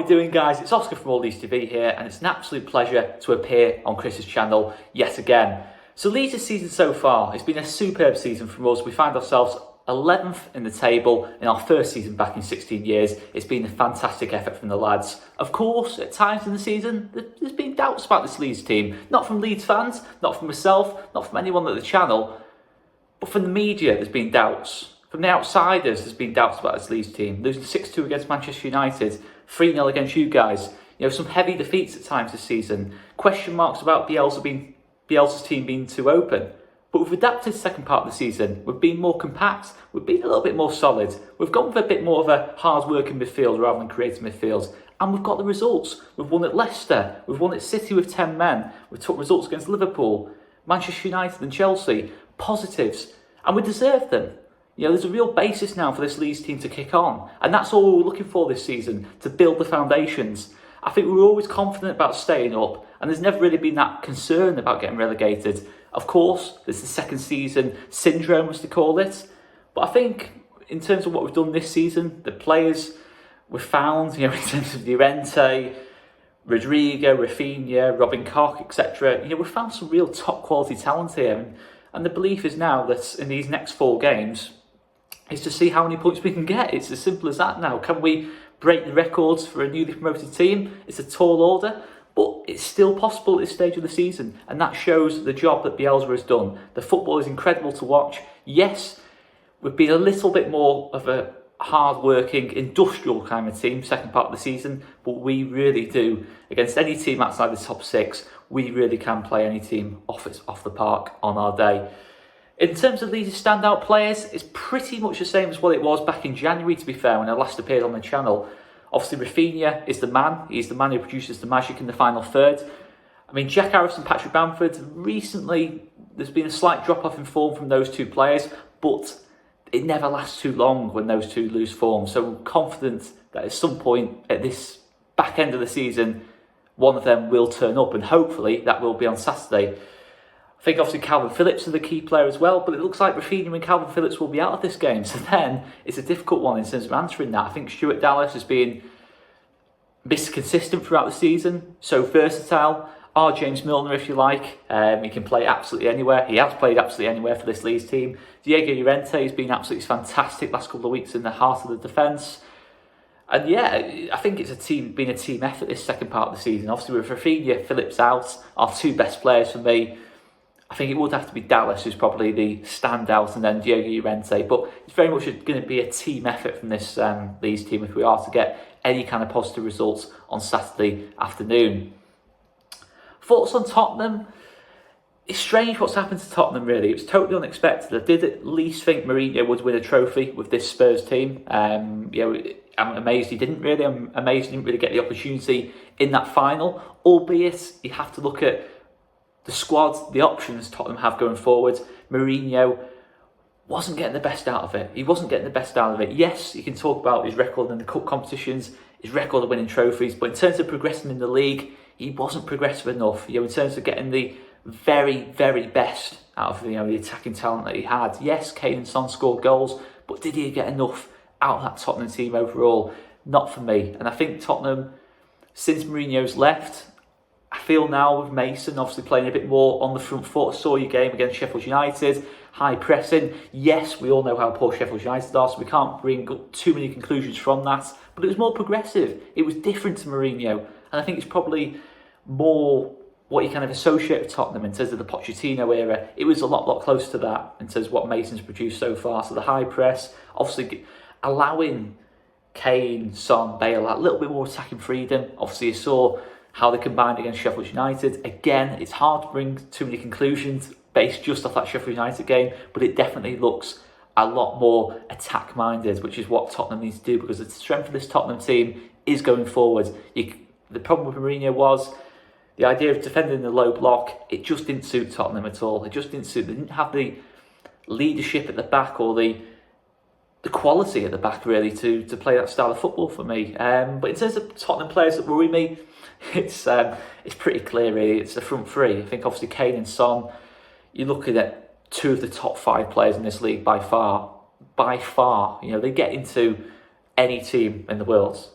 we doing, guys? It's Oscar from All Leeds TV here, and it's an absolute pleasure to appear on Chris's channel yet again. So Leeds' season so far, it's been a superb season from us. We find ourselves 11th in the table in our first season back in 16 years. It's been a fantastic effort from the lads. Of course, at times in the season, there's been doubts about this Leeds team. Not from Leeds fans, not from myself, not from anyone at the channel, but from the media there's been doubts. From the outsiders, there's been doubts about this Leeds team. Losing 6-2 against Manchester United, 3-0 against you guys. You know, some heavy defeats at times this season. Question marks about Bielsa's team being too open. But we've adapted the second part of the season. We've been more compact. We've been a little bit more solid. We've gone with a bit more of a hard-working midfield rather than creative midfield. And we've got the results. We've won at Leicester. We've won at City with 10 men. We took results against Liverpool, Manchester United and Chelsea. Positives. And we deserve them. You know, there's a real basis now for this Leeds team to kick on. And that's all we were looking for this season, to build the foundations. I think we were always confident about staying up. And there's never really been that concern about getting relegated. Of course, there's the second season syndrome, as they call it. But I think in terms of what we've done this season, the players we've found, you know, in terms of Llorente, Rodrigo, Rafinha, Robin Koch, etc., you know, we've found some real top quality talent here. And the belief is now that in these next 4 games is to see how many points we can get. It's as simple as that now. Can we break the records for a newly promoted team? It's a tall order. But it's still possible at this stage of the season, and that shows the job that Bielsa has done. The football is incredible to watch. Yes, we've been a little bit more of a hard-working, industrial kind of team second part of the season, but we really do. Against any team outside the top 6, we really can play any team off the park on our day. In terms of Leeds' standout players, it's pretty much the same as what it was back in January, to be fair, when I last appeared on the channel. Obviously, Rafinha is the man. He's the man who produces the magic in the final third. I mean, Jack Harris and Patrick Bamford, recently, there's been a slight drop-off in form from those 2 players, but it never lasts too long when those 2 lose form. So I'm confident that at some point at this back end of the season, one of them will turn up, and hopefully that will be on Saturday. I think obviously Calvin Phillips is the key player as well, but it looks like Rafinha and Calvin Phillips will be out of this game. So then it's a difficult one in terms of answering that. I think Stuart Dallas has been consistent throughout the season, so versatile. Our James Milner, if you like. He can play absolutely anywhere. He has played absolutely anywhere for this Leeds team. Diego Llorente has been absolutely fantastic last couple of weeks in the heart of the defence. And yeah, I think it's been a team effort this second part of the season. Obviously with Rafinha, Phillips out, our 2 best players for me, I think it would have to be Dallas, who's probably the standout, and then Diego Llorente. But it's very much going to be a team effort from this Leeds team if we are to get any kind of positive results on Saturday afternoon. Thoughts on Tottenham? It's strange what's happened to Tottenham, really. It was totally unexpected. I did at least think Mourinho would win a trophy with this Spurs team. You know, I'm amazed he didn't really. I'm amazed he didn't really get the opportunity in that final. Albeit, you have to look at the squad, the options Tottenham have going forward. Mourinho wasn't getting the best out of it. He wasn't getting the best out of it. Yes, you can talk about his record in the cup competitions, his record of winning trophies, but in terms of progressing in the league, he wasn't progressive enough. You know, in terms of getting the very, very best out of the attacking talent that he had. Yes, Kane and Son scored goals, but did he get enough out of that Tottenham team overall? Not for me. And I think Tottenham, since Mourinho's left, I feel now with Mason obviously playing a bit more on the front foot. I saw your game against Sheffield United, high pressing. Yes, we all know how poor Sheffield United are, so we can't bring too many conclusions from that. But it was more progressive. It was different to Mourinho. And I think it's probably more what you kind of associate with Tottenham in terms of the Pochettino era. It was a lot closer to that in terms of what Mason's produced so far. So the high press, obviously allowing Kane, Son, Bale a little bit more attacking freedom. Obviously you saw how they combined against Sheffield United. Again, it's hard to bring too many conclusions based just off that Sheffield United game, but it definitely looks a lot more attack-minded, which is what Tottenham needs to do, because the strength of this Tottenham team is going forward. The problem with Mourinho was the idea of defending the low block. It just didn't suit Tottenham at all. It just didn't suit. They didn't have the leadership at the back or the quality at the back, really, to play that style of football for me. But in terms of Tottenham players that worry me, it's pretty clear, really. It's the front 3. I think obviously Kane and Son, you're looking at 2 of the top 5 players in this league by far. You know, they get into any team in the world.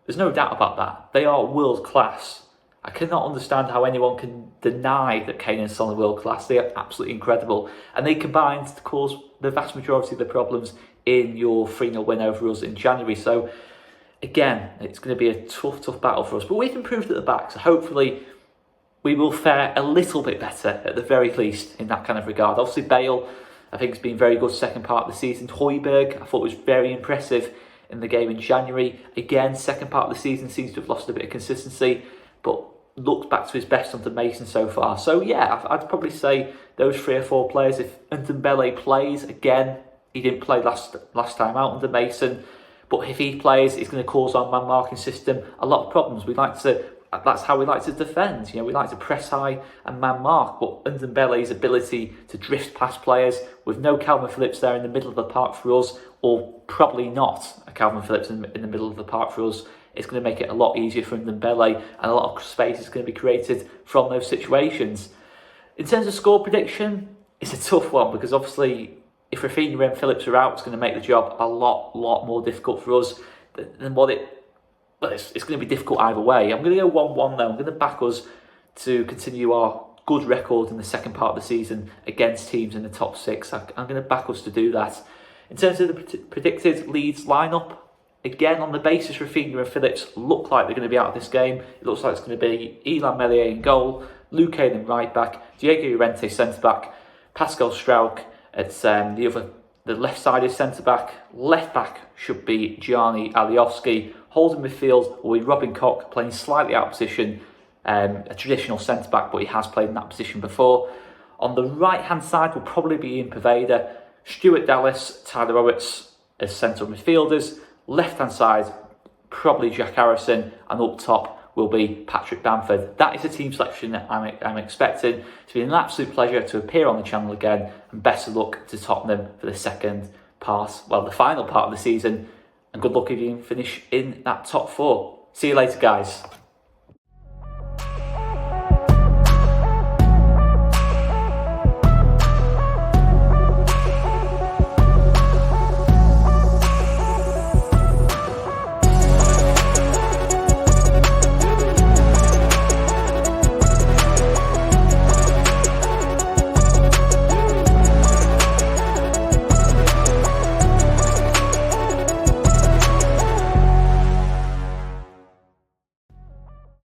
There's no doubt about that. They are world class. I cannot understand how anyone can deny that Kane and Son are world class. They are absolutely incredible. And they combined to cause the vast majority of the problems in your 3-0 win over us in January. So again, it's going to be a tough battle for us. But we've improved at the back, so hopefully we will fare a little bit better at the very least in that kind of regard. Obviously Bale, I think, has been very good second part of the season. Højbjerg, I thought, was very impressive in the game in January. Again, second part of the season seems to have lost a bit of consistency, but looked back to his best under Mason so far. So yeah, I'd probably say those 3 or 4 players. If Ndombele plays, again, he didn't play last time out under Mason, but if he plays, it's going to cause our man marking system a lot of problems. That's how we like to defend. We like to press high and man mark, but Ndombele's ability to drift past players with no Calvin Phillips there in the middle of the park for us, or probably not a Calvin Phillips in the middle of the park for us, it's going to make it a lot easier for Ndombele, and a lot of space is going to be created from those situations. In terms of score prediction, it's a tough one, because obviously if Rafinha and Phillips are out, it's going to make the job a lot more difficult for us than what it's going to be difficult either way. I'm going to go 1-1 though. I'm going to back us to continue our good record in the second part of the season against teams in the top 6. I'm going to back us to do that. In terms of the predicted Leeds lineup, again, on the basis Rafinha and Phillips look like they're going to be out of this game, it looks like it's going to be Illan Meslier in goal, Luke Kane in right back, Diego Llorente centre back, Pascal Struijk at the left-sided centre back. Left back should be Gianni Alioski. Holding midfield will be Robin Koch, playing slightly out of position, a traditional centre back, but he has played in that position before. On the right-hand side will probably be Ian Poveda, Stuart Dallas, Tyler Owitz as central midfielders. Left-hand side, probably Jack Harrison, and up top will be Patrick Bamford. That is the team selection that I'm expecting. It's been an absolute pleasure to appear on the channel again, and best of luck to Tottenham for the final part of the season, and good luck if you can finish in that top 4. See you later, guys.